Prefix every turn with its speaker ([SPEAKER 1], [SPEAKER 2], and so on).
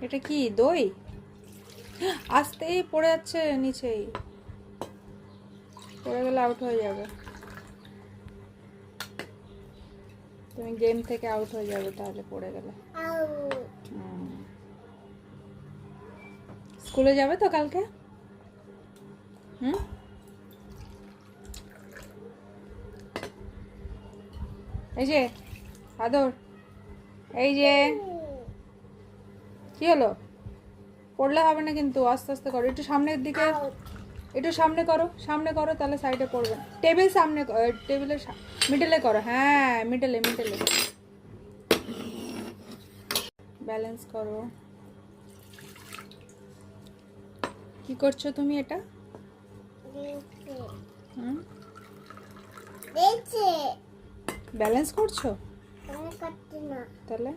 [SPEAKER 1] এটা কি দই? আস্তেই পড়ে যাচ্ছে নিচেই, পড়ে গেলে আউট হয়ে যাবে। তুমি গেম থেকে আউট হয়ে যাবে তাহলে পড়ে গেলে। স্কুলে যাবে তো কালকে? এই যে আদর, এই যে কি হলো? পড়লে হবে না কিন্তু, আস্তে আস্তে করো, একটু সামনের দিকে, একটু সামনে করো, সামনে করো, তাহলে সাইডে পড়বে। টেবিল সামনে, টেবিলের মিডলে করো, হ্যাঁ মিডলে মিডলে ব্যালেন্স করো। কি করছো তুমি এটা? ব্যালেন্স করছো তাহলে?